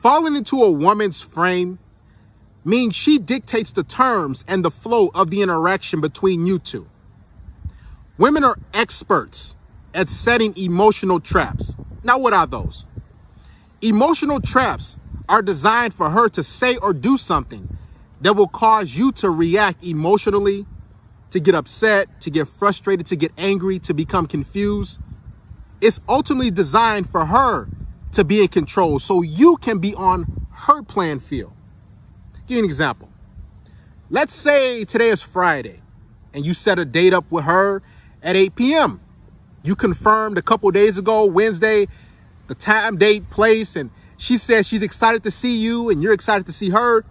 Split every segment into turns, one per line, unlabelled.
Falling into a woman's frame means she dictates the terms and the flow of the interaction between you two. Women are experts at setting emotional traps. Now, what are those? Emotional traps are designed for her to say or do something that will cause you to react emotionally, to get upset, to get frustrated, to get angry, to become confused. It's ultimately designed for her to be in control so you can be on her playing field. Give you an example. Let's say today is Friday and you set a date up with her at 8 p.m. You confirmed a couple days ago, Wednesday, the time, date, place, and she says she's excited to see you and you're excited to see her.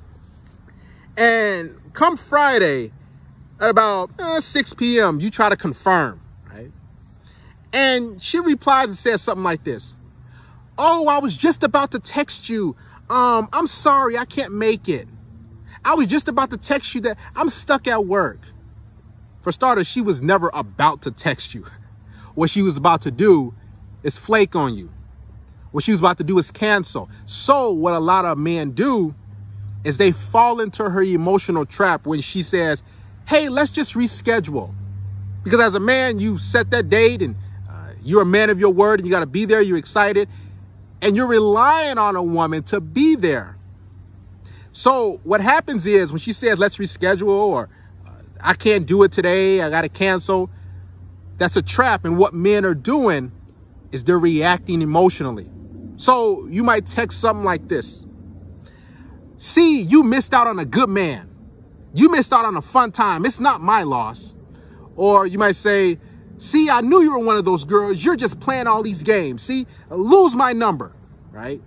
And come Friday at about 6 p.m., you try to confirm, right? And she replies and says something like this. Oh, I was just about to text you. I'm sorry, I can't make it. I was just about to text you that I'm stuck at work. For starters, she was never about to text you. What she was about to do is flake on you. What she was about to do is cancel. So what a lot of men do is they fall into her emotional trap when she says, hey, let's just reschedule. Because as a man, you set that date and you're a man of your word and you got to be there. You're excited and you're relying on a woman to be there. So what happens is when she says, let's reschedule, or I can't do it today, I got to cancel. That's a trap. And what men are doing is they're reacting emotionally. So you might text something like this. See, you missed out on a good man. You missed out on a fun time. It's not my loss. Or you might say, see, I knew you were one of those girls. You're just playing all these games. See, lose my number, right?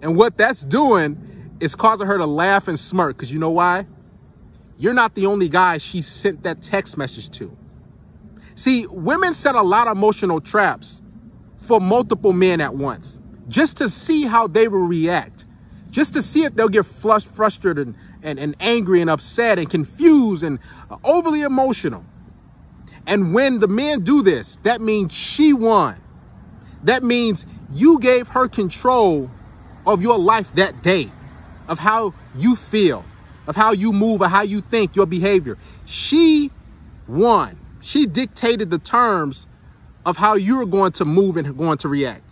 And what that's doing is causing her to laugh and smirk. Because you know why? You're not the only guy she sent that text message to. See, women set a lot of emotional traps for multiple men at once, just to see how they will react, just to see if they'll get frustrated and angry and upset and confused and overly emotional. And when the men do this, that means she won. That means you gave her control of your life that day, of how you feel, of how you move, or how you think, your behavior. She won. She dictated the terms of how you're going to move and going to react.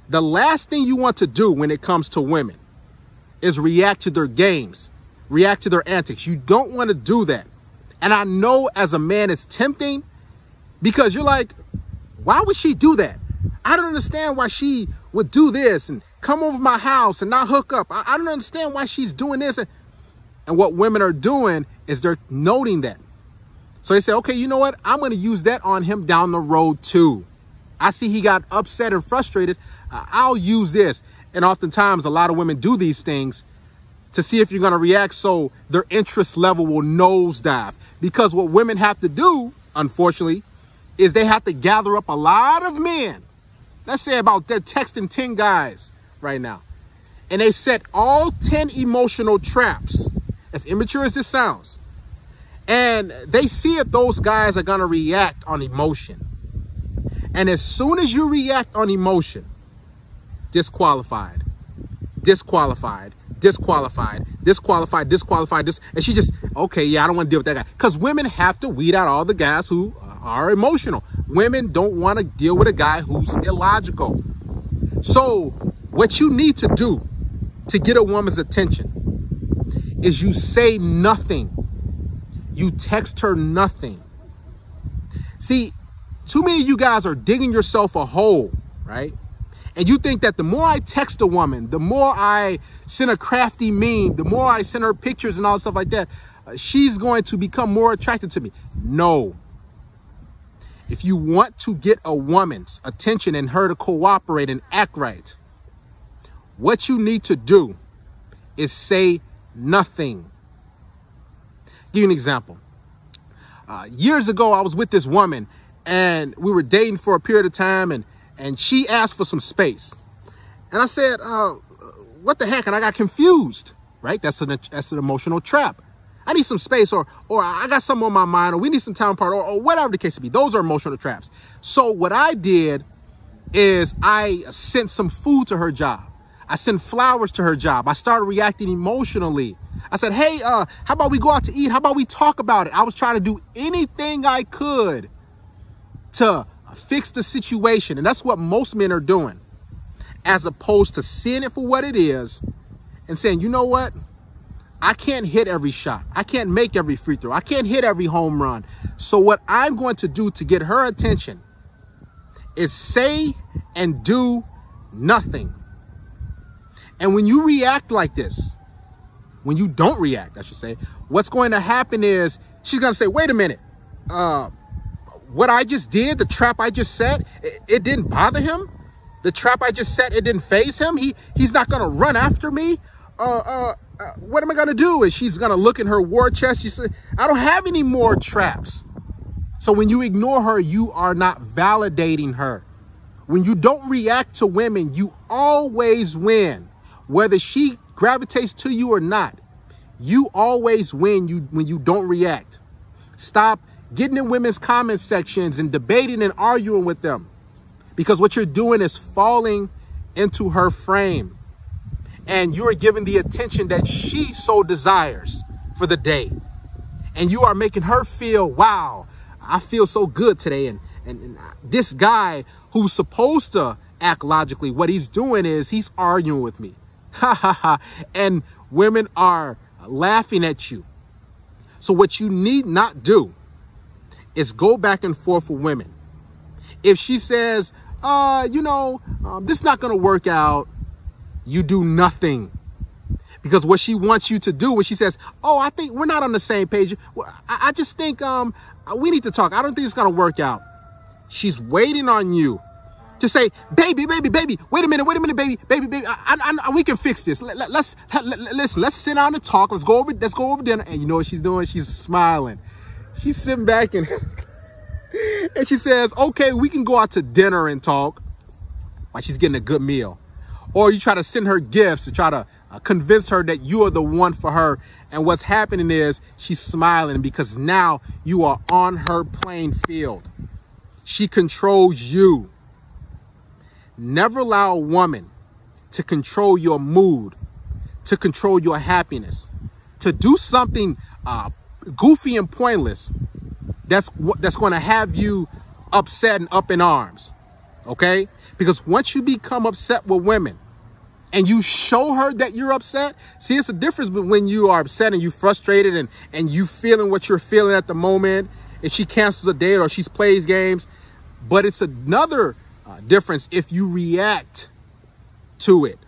The last thing you want to do when it comes to women is react to their games, react to their antics. You don't want to do that. And I know as a man, it's tempting because you're like, why would she do that? I don't understand why she would do this and come over my house and not hook up. I don't understand why she's doing this. And what women are doing is they're noting that. So they say, okay, you know what? I'm going to use that on him down the road too. I see he got upset and frustrated. I'll use this. And oftentimes a lot of women do these things to see if you're going to react so their interest level will nosedive. Because what women have to do, unfortunately, is they have to gather up a lot of men. Let's say about they're texting 10 guys right now. And they set all 10 emotional traps, as immature as this sounds. And they see if those guys are going to react on emotion. And as soon as you react on emotion, disqualified, disqualified, disqualified, disqualified, disqualified, and she just, okay, yeah, I don't want to deal with that guy. Because women have to weed out all the guys who are emotional. Women don't want to deal with a guy who's illogical. So what you need to do to get a woman's attention is you say nothing. You text her nothing. See, too many of you guys are digging yourself a hole, right? And you think that the more I text a woman, the more I send a crafty meme, the more I send her pictures and all stuff like that, she's going to become more attracted to me. No. If you want to get a woman's attention and her to cooperate and act right, what you need to do is say nothing. Give you an example. Years ago, I was with this woman and we were dating for a period of time and she asked for some space. And I said, what the heck? And I got confused, right? That's an emotional trap. I need some space or I got something on my mind or we need some time apart or whatever the case may be. Those are emotional traps. So what I did is I sent some food to her job. I sent flowers to her job. I started reacting emotionally. I said, hey, how about we go out to eat? How about we talk about it? I was trying to do anything I could to fix the situation. And that's what most men are doing, as opposed to seeing it for what it is and saying, you know what? I can't hit every shot. I can't make every free throw. I can't hit every home run. So what I'm going to do to get her attention is say and do nothing. And when you react like this, when you don't react, I should say, what's going to happen is she's going to say, wait a minute, what I just did, the trap I just set, it didn't bother him. The trap I just set, it didn't faze him. He's not going to run after me. What am I going to do? And she's going to look in her war chest. She said, I don't have any more traps. So when you ignore her, you are not validating her. When you don't react to women, you always win. Whether she gravitates to you or not, you always win when you don't react. Stop getting in women's comment sections and debating and arguing with them, because what you're doing is falling into her frame, and you are giving the attention that she so desires for the day. And you are making her feel, wow, I feel so good today. And this guy who's supposed to act logically, what he's doing is he's arguing with me. Ha ha ha. And women are laughing at you. So what you need not do is go back and forth with women. If she says, this is not going to work out, you do nothing. Because what she wants you to do when she says, oh, I think we're not on the same page. Well, I just think we need to talk. I don't think it's going to work out. She's waiting on you to say, baby, wait a minute, baby, we can fix this. Let's sit down and talk. Let's go over dinner. And you know what she's doing? She's smiling. She's sitting back and and she says, okay, we can go out to dinner and talk while she's getting a good meal. Or you try to send her gifts to try to convince her that you are the one for her. And what's happening is she's smiling because now you are on her playing field. She controls you. Never allow a woman to control your mood, to control your happiness, to do something goofy and pointless that's going to have you upset and up in arms, okay? Because once you become upset with women and you show her that you're upset, see, it's a difference when you are upset and you frustrated and you feeling what you're feeling at the moment, and she cancels a date or she plays games. But it's another difference if you react to it.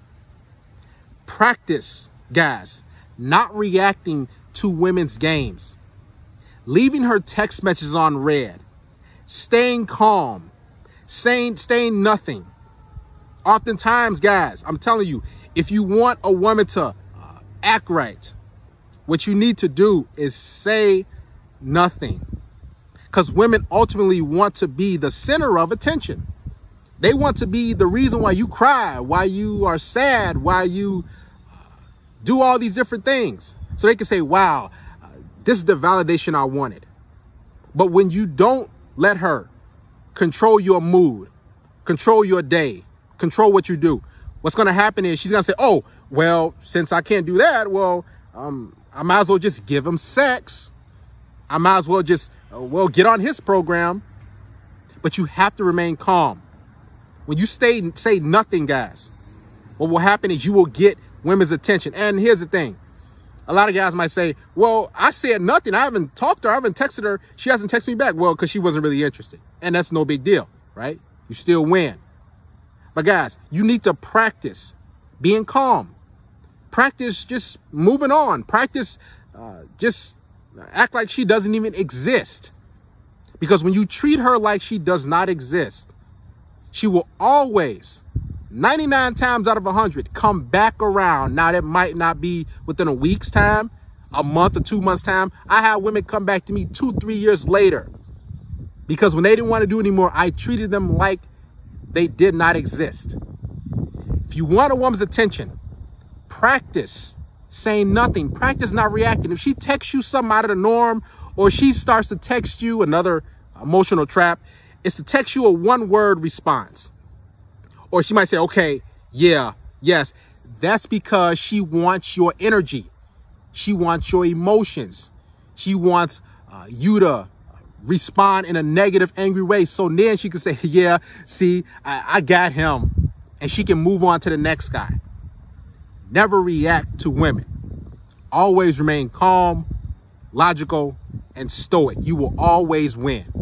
Practice, guys, not reacting to women's games. Leaving her text messages on read. Staying calm. Saying nothing. Oftentimes, guys, I'm telling you, if you want a woman to act right, what you need to do is say nothing. Because women ultimately want to be the center of attention. They want to be the reason why you cry, why you are sad, why you do all these different things. So they can say, wow, this is the validation I wanted. But when you don't let her control your mood, control your day, control what you do, what's going to happen is she's going to say, oh, well, since I can't do that, well, I might as well just give him sex. I might as well just, get on his program. But you have to remain calm. When you say nothing, guys, what will happen is you will get women's attention. And here's the thing. A lot of guys might say, well, I said nothing. I haven't talked to her. I haven't texted her. She hasn't texted me back. Well, because she wasn't really interested. And that's no big deal, right? You still win. But guys, you need to practice being calm. Practice just moving on. Practice just act like she doesn't even exist. Because when you treat her like she does not exist, she will always, 99 times out of 100, come back around. Now, that might not be within a week's time, a month or 2 months' time. I had women come back to me 2-3 years later. Because when they didn't want to do anymore, I treated them like they did not exist. If you want a woman's attention, practice saying nothing. Practice not reacting. If she texts you something out of the norm, or she starts to text you, another emotional trap, is to text you a one-word response. Or she might say, okay, yeah, yes. That's because she wants your energy. She wants your emotions. She wants you to respond in a negative, angry way. So then she can say, yeah, see, I got him. And she can move on to the next guy. Never react to women. Always remain calm, logical, and stoic. You will always win.